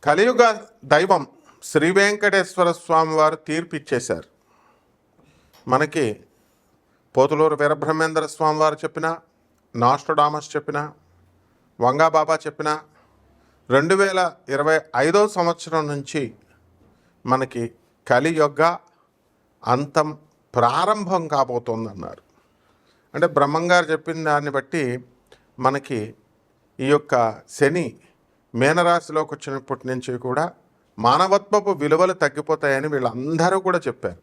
కలియుగ దైవం శ్రీ వెంకటేశ్వర స్వామి వారు తీర్పు ఇచ్చేశారు. మనకి పోతులూరు వీరబ్రహ్మేంద్ర స్వామి వారు చెప్పిన, నాస్ట్రడామస్ చెప్పిన, వంగాబాబా చెప్పిన 2025 సంవత్సరం నుంచి మనకి కలియుగ అంతం ప్రారంభం కాబోతోందన్నారు. అంటే బ్రహ్మంగారు చెప్పిన దాన్ని బట్టి మనకి ఈ యొక్క శని మీనరాశిలోకి వచ్చినప్పటి నుంచి కూడా మానవత్వపు విలువలు తగ్గిపోతాయని వీళ్ళందరూ కూడా చెప్పారు.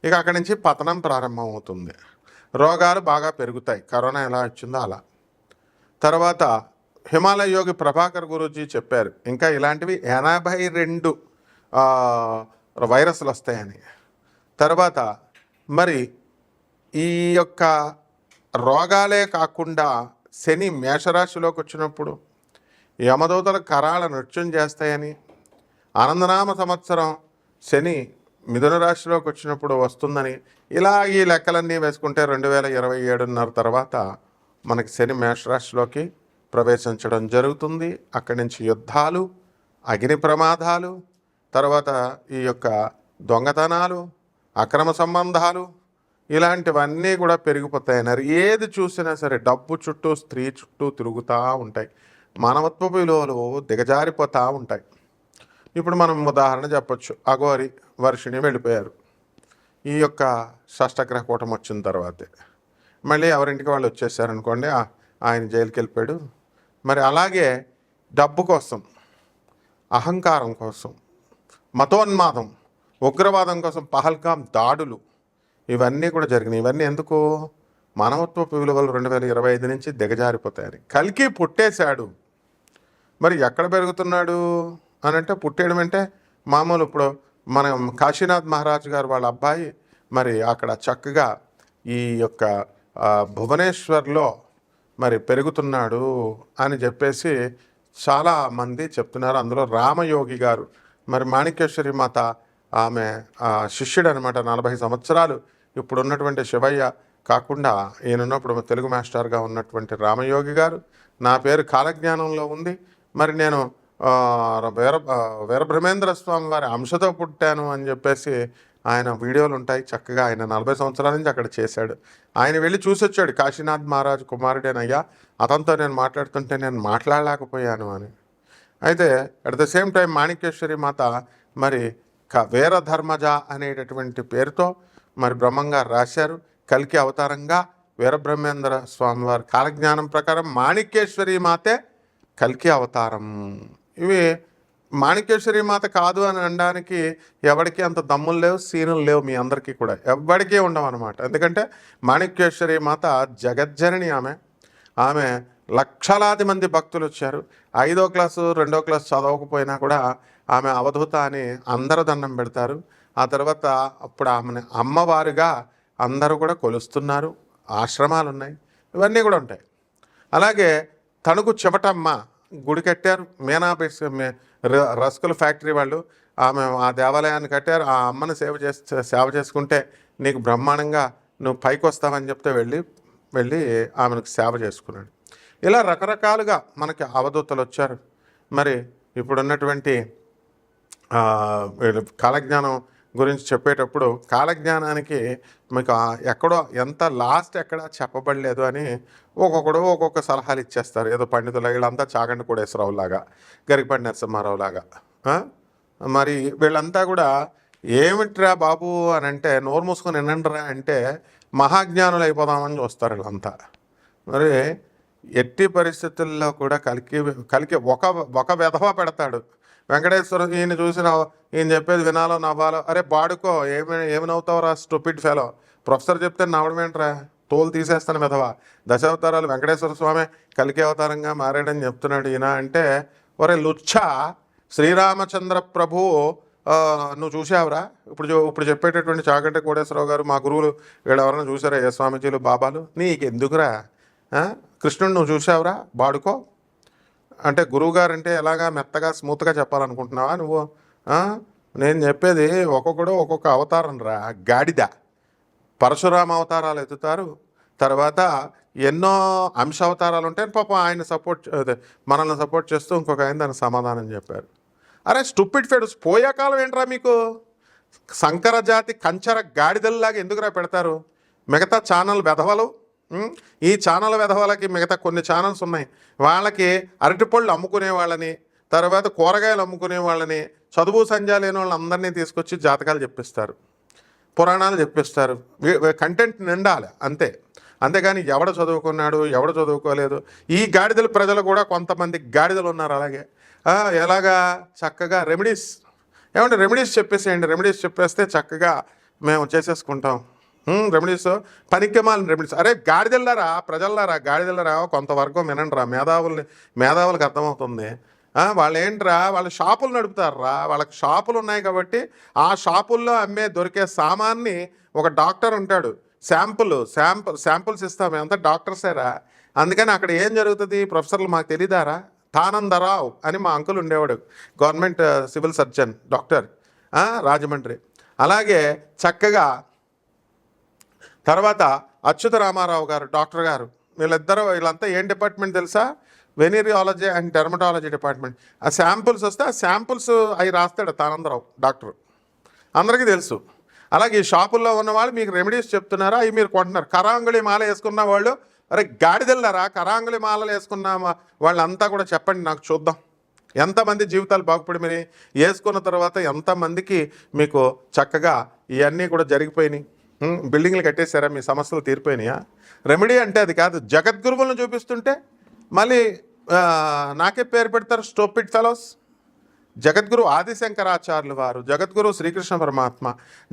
ఇక అక్కడి నుంచి పతనం ప్రారంభం అవుతుంది. రోగాలు బాగా పెరుగుతాయి, కరోనా ఎలా వచ్చిందో అలా. తర్వాత హిమాలయ యోగి ప్రభాకర్ గురూజీ చెప్పారు, ఇంకా ఇలాంటివి 82 వైరస్లు వస్తాయని. తర్వాత మరి ఈ యొక్క రోగాలే కాకుండా శని మేషరాశిలోకి వచ్చినప్పుడు యమదూతల కరాళ నృత్యం చేస్తాయని, ఆనందనామ సంవత్సరం శని మిథున రాశిలోకి వచ్చినప్పుడు వస్తుందని, ఇలా ఈ లెక్కలన్నీ వేసుకుంటే 2027 తర్వాత మనకి శని మేషరాశిలోకి ప్రవేశించడం జరుగుతుంది. అక్కడి నుంచి యుద్ధాలు, అగ్ని ప్రమాదాలు, తర్వాత ఈ యొక్క దొంగతనాలు, అక్రమ సంబంధాలు, ఇలాంటివన్నీ కూడా పెరిగిపోతాయన్నారు. ఏది చూసినా సరే డబ్బు చుట్టూ, స్త్రీ చుట్టూ తిరుగుతూ ఉంటాయి. మానవత్వ విలువలు దిగజారిపోతూ ఉంటాయి. ఇప్పుడు మనం ఉదాహరణ చెప్పొచ్చు, అఘోరి వర్షిణి వెళ్ళిపోయారు. ఈ యొక్క షష్టగ్రహ కూటమి వచ్చిన తర్వాతే మళ్ళీ ఎవరింటికి వాళ్ళు వచ్చేసారనుకోండి, ఆయన జైలుకి వెళ్ళిపోయాడు. మరి అలాగే డబ్బు కోసం, అహంకారం కోసం, మతోన్మాదం, ఉగ్రవాదం కోసం పహల్గాం దాడులు, ఇవన్నీ కూడా జరిగినాయి. ఇవన్నీ ఎందుకు? మానవత్వపు విలువలు 2025 నుంచి దిగజారిపోతాయని. కల్కి పుట్టేశాడు. మరి ఎక్కడ పెరుగుతున్నాడు అని అంటే, పుట్టేయడం అంటే మామూలు ఇప్పుడు మనం కాశీనాథ్ మహారాజ్ గారు వాళ్ళ అబ్బాయి మరి అక్కడ చక్కగా ఈ యొక్క భువనేశ్వర్లో మరి పెరుగుతున్నాడు అని చెప్పేసి చాలామంది చెప్తున్నారు. అందులో రామయోగి గారు, మరి మాణిక్యేశ్వరి మాత ఆమె శిష్యుడు అనమాట. 40 సంవత్సరాలు ఇప్పుడు ఉన్నటువంటి శివయ్య కాకుండా ఈయనున్నప్పుడు తెలుగు మాస్టర్గా ఉన్నటువంటి రామయోగి గారు, నా పేరు కాలజ్ఞానంలో ఉంది, మరి నేను వీరబ్రహ్మేంద్ర స్వామి వారి అంశతో పుట్టాను అని చెప్పేసి ఆయన వీడియోలు ఉంటాయి. చక్కగా ఆయన 40 సంవత్సరాల నుంచి అక్కడ చేశాడు. ఆయన వెళ్ళి చూసొచ్చాడు, కాశీనాథ్ మహారాజ్ కుమారుడేనయ్యా, అతనితో నేను మాట్లాడుతుంటే నేను మాట్లాడలేకపోయాను అని. అయితే at the same time Manikyeshwari మాత మరి వీరధర్మజ అనేటటువంటి పేరుతో మరి బ్రహ్మంగారు రాశారు. కల్కి అవతారంగా వీరబ్రహ్మేంద్ర స్వామి వారి కాలజ్ఞానం ప్రకారం మాణిక్యేశ్వరి మాతే కల్కి అవతారం. ఇవి మాణిక్యేశ్వరి మాత కాదు అని అనడానికి ఎవరికి అంత దమ్ములు లేవు, సీనులు లేవు, మీ అందరికీ కూడా ఎవరికీ ఉండవు అనమాట. ఎందుకంటే మాణిక్యేశ్వరి మాత జగజ్జనని. ఆమె లక్షలాది మంది భక్తులు వచ్చారు. 5వ క్లాసు 2వ క్లాసు చదవకపోయినా కూడా ఆమె అవధూత అని అందరూ దండం పెడతారు. ఆ తర్వాత అప్పుడు ఆమెను అమ్మవారుగా అందరూ కూడా కొలుస్తున్నారు. ఆశ్రమాలు ఉన్నాయి, ఇవన్నీ కూడా ఉంటాయి. అలాగే తణుకు చెమటమ్మ గుడి కట్టారు. రస్కుల ఫ్యాక్టరీ వాళ్ళు ఆమె ఆ దేవాలయాన్ని కట్టారు. ఆ అమ్మను సేవ చేసుకుంటే నీకు బ్రహ్మాండంగా నువ్వు పైకి వస్తావని చెప్తే వెళ్ళి ఆమెకు సేవ చేసుకున్నాడు. ఇలా రకరకాలుగా మనకి అవధూతలు వచ్చారు. మరి ఇప్పుడున్నటువంటి కాలజ్ఞానం గురించి చెప్పేటప్పుడు కాలజ్ఞానానికి మీకు ఎక్కడో ఎంత లాస్ట్ ఎక్కడ చెప్పబడలేదు అని ఒక్కొక్కడు ఒక్కొక్క సలహాలు ఇచ్చేస్తారు. ఏదో పండితులు వీళ్ళంతా చాగండి కోటేశ్వరరావులాగా, గరికపాటి నరసింహారావులాగా. మరి వీళ్ళంతా కూడా ఏమిట్రా బాబు అని అంటే, నోరు మూసుకొని వినండిరా అంటే మహాజ్ఞానులు అయిపోదామని చూస్తారు వీళ్ళంతా. మరి ఎట్టి పరిస్థితుల్లో కూడా కలికి ఒక వెధవ పెడతాడు. వెంకటేశ్వర ఈయన చూసిన ఈయన చెప్పేది వినాలో నవ్వాలో, అరే బాడుకో ఏమి నవ్వుతావురా స్టూపిడ్ ఫెలో, ప్రొఫెసర్ చెప్తే నవ్వడమేంట్రా, తోలు తీసేస్తాను వెధవ, దశావతారాలు వెంకటేశ్వర స్వామి కలికి అవతారంగా మారాడని చెప్తున్నాడు ఈయన అంటే, ఒరే లుచ్చ, శ్రీరామచంద్ర ప్రభు నువ్వు చూసావురా? ఇప్పుడు చెప్పేటటువంటి చాగంటి కోటేశ్వరరావు గారు మా గురువులు వీళ్ళెవరన్నా చూసారా? ఏ స్వామీజీలు బాబాలు? నీకెందుకురా? కృష్ణుడు నువ్వు చూసావురా? బాడుకో అంటే గురువుగారు అంటే ఎలాగా మెత్తగా స్మూత్గా చెప్పాలనుకుంటున్నావా నువ్వు? నేను చెప్పేది ఒక్కొక్కడు ఒక్కొక్క అవతారం రా గాడిద. పరశురామ అవతారాలు ఎత్తుతారు, తర్వాత ఎన్నో అంశ అవతారాలు ఉంటాయి. పాపం ఆయన మనల్ని సపోర్ట్ చేస్తూ ఇంకొక ఆయన దానికి సమాధానం చెప్పారు. అరే స్టూపిడ్ ఫెడోస్, పోయే కాలం ఏంట్రా మీకు? సంకర జాతి కంచర గాడిదల్లాగా ఎందుకురా పెడతారు? మిగతా ఛానల్ వెధవలు, ఈ ఛానల్ వెధవలకి మిగతా కొన్ని ఛానల్స్ ఉన్నాయి, వాళ్ళకి అరటిపళ్ళు అమ్ముకునే వాళ్ళని, తర్వాత కూరగాయలు అమ్ముకునే వాళ్ళని, చదువు సంధ్య లేని వాళ్ళందరినీ తీసుకొచ్చి జాతకాలు చెప్పిస్తారు, పురాణాలు చెప్పిస్తారు. కంటెంట్ నిండాలి అంతే. అంతేగాని ఎవడ చదువుకున్నాడు ఎవడ చదువుకోలేదు. ఈ గాడిదల ప్రజలు కూడా కొంతమంది గాడిదలు ఉన్నారు అలాగే. ఎలాగా చక్కగా రెమెడీస్, ఏమంటే రెమెడీస్ చెప్పేసేయండి, రెమెడీస్ చెప్పేస్తే చక్కగా మేము చేసేసుకుంటాం. రెమెడీస్ పనికిమాలిన రెమెడీస్. అరే గాడిదెళ్ళారా, ప్రజల్లారా, గాడిదెళ్ళారా, కొంతవరకు వినండిరా, మేధావులకు అర్థమవుతుంది. వాళ్ళు ఏంట్రా, వాళ్ళ షాపులు నడుపుతారా, వాళ్ళకి షాపులు ఉన్నాయి కాబట్టి ఆ షాపుల్లో దొరికే సామాన్ని ఒక డాక్టర్ ఉంటాడు, శాంపుల్స్ ఇస్తాం, అంతా డాక్టర్సేరా. అందుకని అక్కడ ఏం జరుగుతుంది, ప్రొఫెసర్లు మాకు తెలియదారా? తానందరావు అని మా అంకుల్ ఉండేవాడు, government civil surgeon doctor, Rajahmundry. అలాగే చక్కగా తర్వాత అచ్యుత రామారావు గారు డాక్టర్ గారు, వీళ్ళంతా ఏం డిపార్ట్మెంట్ తెలుసా? వెనీరియాలజీ అండ్ డెర్మటాలజీ డిపార్ట్మెంట్. ఆ శాంపుల్స్ వస్తే ఆ శాంపుల్స్ అవి రాస్తాడు తానందరావు డాక్టర్, అందరికీ తెలుసు. అలాగే ఈ షాపుల్లో ఉన్నవాళ్ళు మీకు రెమెడీస్ చెప్తున్నారా, అవి మీరు కొంటున్నారు. కరాంగుళి మాల వేసుకున్న వాళ్ళు, అరే గాడిదెళ్ళారా, కరాంగుళి మాలలు వేసుకున్న వాళ్ళంతా కూడా చెప్పండి నాకు, చూద్దాం ఎంతమంది జీవితాలు బాగుపడి మీరు వేసుకున్న తర్వాత ఎంతమందికి మీకు చక్కగా ఇవన్నీ కూడా జరిగిపోయినాయి. బిల్డింగ్లు కట్టేశారా, మీ సమస్యలు తీరిపోయినాయా? రెమెడీ అంటే అది కాదు. జగద్గురువులను చూపిస్తుంటే మళ్ళీ నాకే పేరు పెడతారు స్టూపిడ్ ఫెలోస్. జగద్గురు ఆదిశంకరాచార్యులు వారు, జగద్గురు శ్రీకృష్ణ పరమాత్మ,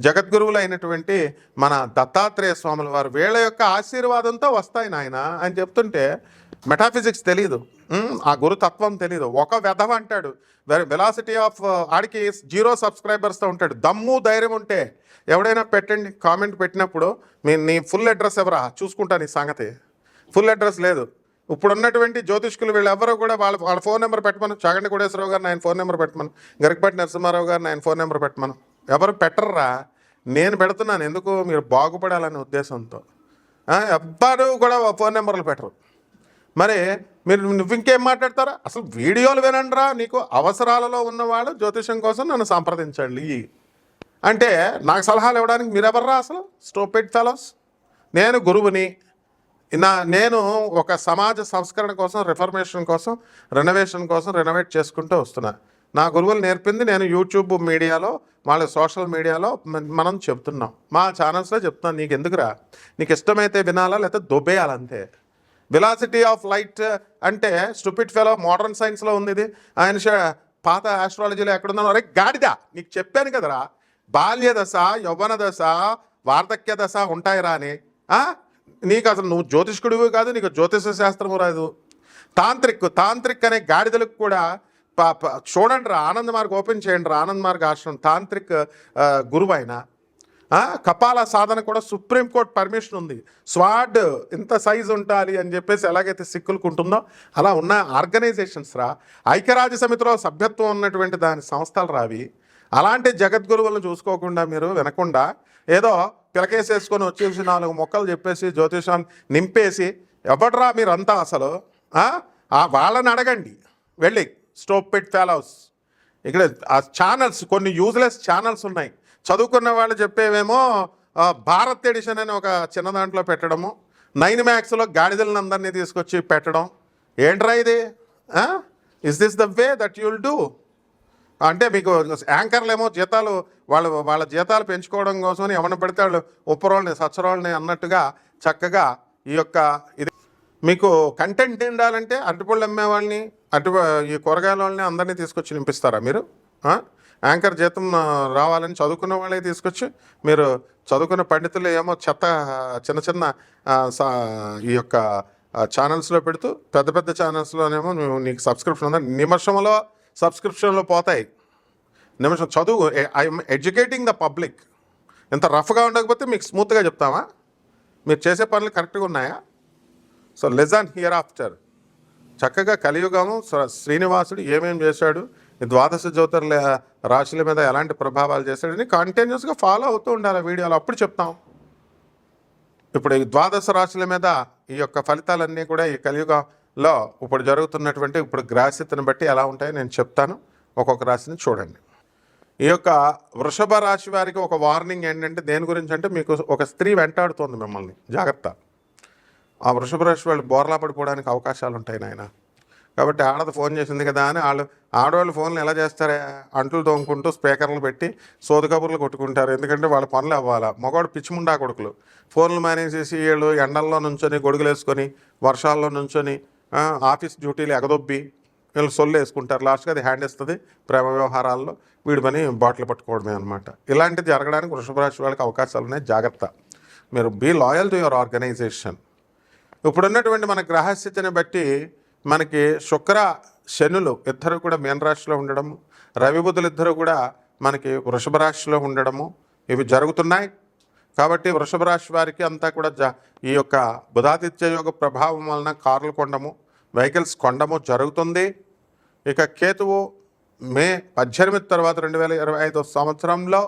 జగద్గురువులు అయినటువంటి మన దత్తాత్రేయ స్వాముల వారు, వీళ్ళ యొక్క ఆశీర్వాదంతో వస్తాయి నాయన అని చెప్తుంటే మెటాఫిజిక్స్ తెలీదు, ఆ గురుతత్వం తెలీదు. ఒక వెధవ అంటాడు, వెలాసిటీ ఆఫ్ ఆడికి 0 సబ్స్క్రైబర్స్తో ఉంటాడు. దమ్ము ధైర్యం ఉంటే ఎవడైనా పెట్టండి, కామెంట్ పెట్టినప్పుడు నీ ఫుల్ అడ్రస్ ఎవరా చూసుకుంటా, నీ సంగతి. ఫుల్ అడ్రస్ లేదు. ఇప్పుడు ఉన్నటువంటి జ్యోతిష్కులు వీళ్ళు ఎవరో కూడా వాళ్ళ ఫోన్ నెంబర్ పెట్టమను. చాగంటి కోటేశ్వరరావు గారు ఆయన ఫోన్ నెంబర్ పెట్టమను, గరికపాటి నరసింహారావు గారు ఆయన ఫోన్ నెంబర్ పెట్టమను. ఎవరు పెట్టర్రా, నేను పెడుతున్నాను. ఎందుకు? మీరు బాగుపడాలనే ఉద్దేశంతో. ఎవ్వరు కూడా ఫోన్ నెంబర్లు పెట్టరు. మరి నువ్వు ఇంకేం మాట్లాడతారా? అసలు వీడియోలు వినండిరా, నీకు అవసరాలలో ఉన్నవాళ్ళు జ్యోతిషం కోసం నన్ను సంప్రదించండి అంటే నాకు సలహాలు ఇవ్వడానికి మీరెవర్రా అసలు? Stupid fellows. నేను గురువుని, నేను ఒక సమాజ సంస్కరణ కోసం, రిఫర్మేషన్ కోసం, రెనోవేషన్ కోసం రెనోవేట్ చేసుకుంటూ వస్తున్నా. నా గురువులు నేర్పింది నేను యూట్యూబ్ మీడియాలో, వాళ్ళ సోషల్ మీడియాలో మనం చెప్తున్నాం, మా ఛానల్స్లో చెప్తున్నాను. నీకు ఎందుకురా, నీకు ఇష్టమైతే వినాలా లేకపోతే దొబ్బేయాలంతే. వెలాసిటీ ఆఫ్ లైట్ అంటే స్టూపిడ్ ఫెలో మోడర్న్ సైన్స్లో ఉంది ఇది. ఆయన పాత ఆస్ట్రాలజీలో ఎక్కడున్నాను? అరే గాడిదా, నీకు చెప్పాను కదరా, బాల్య దశ, యౌవన దశ, వార్ధక్య దశ ఉంటాయిరా అని. నీకు అసలు నువ్వు జ్యోతిష్కుడివి కాదు, నీకు జ్యోతిష శాస్త్రము రాదు. తాంత్రిక్ అనే గాడిదలకు కూడా చూడండి రా, ఆనంద్ మార్గ్ ఓపెన్ చేయండి రా, ఆనంద్ మార్గ్ ఆశ్రమం తాంత్రిక్ గురువు ఆయన. కపాల సాధన కూడా సుప్రీంకోర్టు పర్మిషన్ ఉంది. స్వాడ్ ఇంత సైజు ఉండాలి అని చెప్పేసి ఎలాగైతే సిక్కులకు ఉంటుందో అలా ఉన్న ఆర్గనైజేషన్స్ రా. ఐక్యరాజ్య సమితిలో సభ్యత్వం ఉన్నటువంటి దాని సంస్థలు రావి. అలాంటి జగద్గురువులను చూసుకోకుండా మీరు వినకుండా ఏదో పిలకేసేసుకొని వచ్చేసి 4 మొక్కలు చెప్పేసి జ్యోతిషాన్ని నింపేసి ఎవడరా మీరంతా అసలు? వాళ్ళని అడగండి వెళ్ళి, స్టూపిడ్ ఫెలోస్. ఇక్కడ ఆ ఛానల్స్, కొన్ని యూజ్లెస్ ఛానల్స్ ఉన్నాయి. చదువుకున్న వాళ్ళు చెప్పేవేమో భారత్ ఎడిషన్ అని ఒక చిన్న దాంట్లో పెట్టడము, 9 మ్యాక్స్లో గాడిదలను అందరినీ తీసుకొచ్చి పెట్టడం. ఏంట్రా ఇది? Is this the way that you'll do? అంటే మీకు యాంకర్లు ఏమో జీతాలు వాళ్ళ జీతాలు పెంచుకోవడం కోసమని ఎవరిని పెడితే వాళ్ళు ఉప్పరోళ్ళని సచ్చరోళ్ళని అన్నట్టుగా చక్కగా ఈ యొక్క ఇది మీకు కంటెంట్ ఉండాలంటే అరటిపళ్ళు అమ్మేవాళ్ళని, ఈ కూరగాయల వాళ్ళని అందరినీ తీసుకొచ్చి నింపిస్తారా మీరు? యాంకర్ జీతం రావాలని చదువుకున్న వాళ్ళే తీసుకొచ్చి మీరు చదువుకున్న పండితులు ఏమో చిన్న ఈ యొక్క ఛానల్స్లో పెడుతూ పెద్ద ఛానల్స్లోనేమో నీకు సబ్స్క్రిప్షన్ ఉందా? నిమిషంలో సబ్స్క్రిప్షన్లో పోతాయి. చదువు, ఐఎమ్ ఎడ్యుకేటింగ్ ద పబ్లిక్. ఇంత రఫ్గా ఉండకపోతే మీకు స్మూత్గా చెప్తామా? మీరు చేసే పనులు కరెక్ట్గా ఉన్నాయా? So legion here after. చక్కగా కలియుగము శ్రీనివాసుడు ఏమేం చేశాడు, ఈ ద్వాదశ జ్యోతిర్ల రాశుల మీద ఎలాంటి ప్రభావాలు చేశాడని కంటిన్యూస్గా ఫాలో అవుతూ ఉండాలి వీడియోలు, అప్పుడు చెప్తాం. ఇప్పుడు ఈ ద్వాదశ రాశుల మీద ఈ యొక్క ఫలితాలన్నీ కూడా ఈ కలియుగంలో ఇప్పుడు జరుగుతున్నటువంటి ఇప్పుడు గ్రహస్థితిని బట్టి ఎలా ఉంటాయో నేను చెప్తాను. ఒక్కొక్క రాశిని చూడండి. ఈ యొక్క వృషభ రాశి వారికి ఒక వార్నింగ్ ఏంటంటే దేని గురించి అంటే, మీకు ఒక స్త్రీ వెంటాడుతోంది మిమ్మల్ని, జాగ్రత్త. ఆ వృషభ రాశి వాళ్ళు బోర్లా పడిపోవడానికి అవకాశాలు ఉంటాయి నాయన. కాబట్టి ఆడది ఫోన్ చేసింది కదా అని ఆడవాళ్ళు ఫోన్లు ఎలా చేస్తారే, అంట్లు తోముకుంటూ స్పీకర్లు పెట్టి సోది కబుర్లు కొట్టుకుంటారు. ఎందుకంటే వాళ్ళ పనులు అవ్వాలా. మగవాడు పిచ్చిముండా కొడుకులు ఫోన్లు మేనేజ్ చేసి వీళ్ళు ఎండల్లో నుంచొని గొడుగులు వేసుకొని వర్షాల్లో నుంచొని ఆఫీస్ డ్యూటీలు ఎగదొబ్బి వీళ్ళు సొల్లు వేసుకుంటారు. లాస్ట్గా అది హ్యాండ్ ఇస్తుంది ప్రేమ వ్యవహారాల్లో. వీడి పని బాటిల్ పట్టుకోవడమే అనమాట. ఇలాంటిది జరగడానికి వృషభ రాశి వాళ్ళకి అవకాశాలు ఉన్నాయి, జాగ్రత్త. మీరు be loyal to your organisation. ఇప్పుడున్నటువంటి మన గ్రహస్థితిని బట్టి మనకి శుక్ర శనులు ఇద్దరు కూడా మీనరాశిలో ఉండడము, రవి బుధులు ఇద్దరు కూడా మనకి వృషభ రాశిలో ఉండడము ఇవి జరుగుతున్నాయి. కాబట్టి వృషభ రాశి వారికి అంతా కూడా ఈ యొక్క బుధాదిత్య యోగ ప్రభావం వలన కార్లు కొనడము, వెహికల్స్ కొనడము జరుగుతుంది. ఇక కేతువు మే 18 తర్వాత 2025 సంవత్సరంలో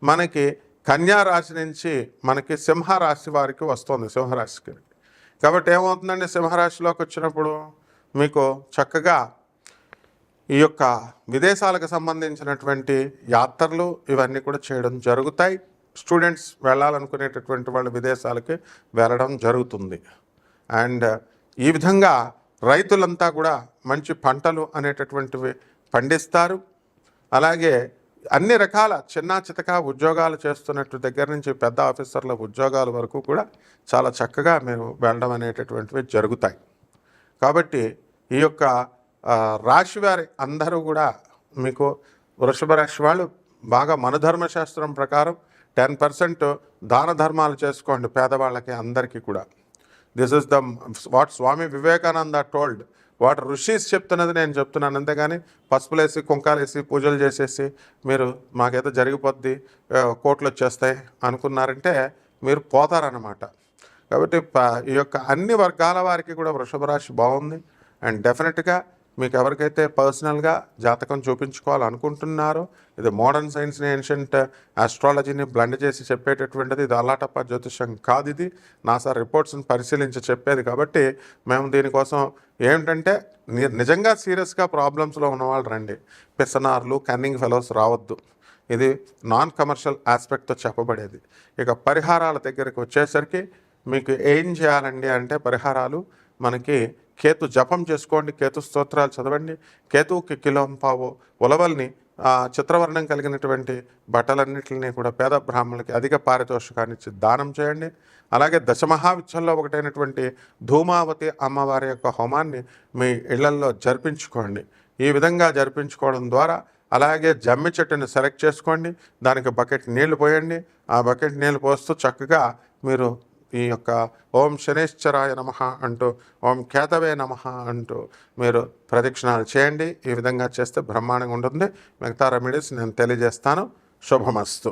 మనకి కన్యా రాశి నుంచి మనకి సింహరాశి వారికి వస్తుంది, సింహరాశికి. కాబట్టి ఏమవుతుందండి, సింహరాశిలోకి వచ్చినప్పుడు మీకు చక్కగా ఈ యొక్క విదేశాలకు సంబంధించినటువంటి యాత్రలు ఇవన్నీ కూడా చేయడం జరుగుతాయి. స్టూడెంట్స్ వెళ్ళాలనుకునేటటువంటి వాళ్ళు విదేశాలకి వెళ్ళడం జరుగుతుంది. అండ్ ఈ విధంగా రైతులంతా కూడా మంచి పంటలు అనేటటువంటివి పండిస్తారు. అలాగే అన్ని రకాల చిన్న చితక ఉద్యోగాలు చేస్తున్నట్టు దగ్గర నుంచి పెద్ద ఆఫీసర్ల ఉద్యోగాల వరకు కూడా చాలా చక్కగా మీరు వెళ్ళడం అనేటటువంటివి జరుగుతాయి. కాబట్టి ఈ యొక్క రాశి వారి అందరూ కూడా మీకు వృషభ రాశి వాళ్ళు బాగా మనధర్మశాస్త్రం ప్రకారం 10% దాన ధర్మాలు చేసుకోండి పేదవాళ్ళకి అందరికీ కూడా. This is the what Swami Vivekananda told. What rishis చెప్తున్నది నేను చెప్తున్నాను. అంతేగాని పసుపులేసి కుంకాలేసి పూజలు చేసేసి మీరు మాకేదో జరిగిపోద్ది, కోట్లు వచ్చేస్తాయి అనుకున్నారంటే మీరు పోతారన్నమాట. కాబట్టి ఈ యొక్క అన్ని వర్గాల వారికి కూడా వృషభ రాశి బాగుంది. అండ్ డెఫినెట్గా మీకు ఎవరికైతే పర్సనల్గా జాతకం చూపించుకోవాలనుకుంటున్నారో, ఇది మోడర్న్ సైన్స్ని, ఏన్షియంట్ ఆస్ట్రాలజీని బ్లెండ్ చేసి చెప్పేటటువంటిది. ఇది అల్లాటప్ప జ్యోతిషం కాదు, ఇది నాసా రిపోర్ట్స్ని పరిశీలించి చెప్పేది. కాబట్టి మేము దీనికోసం ఏమిటంటే నిజంగా సీరియస్గా ప్రాబ్లమ్స్లో ఉన్నవాళ్ళు రండి. పిసనార్లు, కన్నింగ్ ఫెలోస్ రావద్దు. ఇది నాన్ కమర్షియల్ ఆస్పెక్ట్తో చెప్పబడేది. ఇక పరిహారాల దగ్గరికి వచ్చేసరికి మీకు ఏం చేయాలండి అంటే, పరిహారాలు మనకి కేతు జపం చేసుకోండి, కేతు స్తోత్రాలు చదవండి, కేతువుకి కిలోంపావు ఉలవల్ని చిత్రవర్ణం కలిగినటువంటి బట్టలన్నింటినీ కూడా పేద బ్రాహ్మణులకి అధిక పారితోషికాన్ని ఇచ్చి దానం చేయండి. అలాగే దశమహావిద్యల్లో ఒకటైనటువంటి ధూమావతి అమ్మవారి యొక్క హోమాన్ని మీ ఇళ్లల్లో జరిపించుకోండి. ఈ విధంగా జరిపించుకోవడం ద్వారా, అలాగే జమ్మి చెట్టుని సెలెక్ట్ చేసుకోండి, దానికి బకెట్ నీళ్లు పోయండి. ఆ బకెట్ నీళ్లు పోస్తూ చక్కగా మీరు ఈ యొక్క ఓం శనేశ్వరాయ నమః అంటూ, ఓం కేతవే నమః అంటూ మీరు ప్రదక్షిణాలు చేయండి. ఈ విధంగా చేస్తే బ్రహ్మాండంగా ఉంటుంది. మిగతా రెమెడీస్ నేను తెలియజేస్తాను. శుభమస్తు.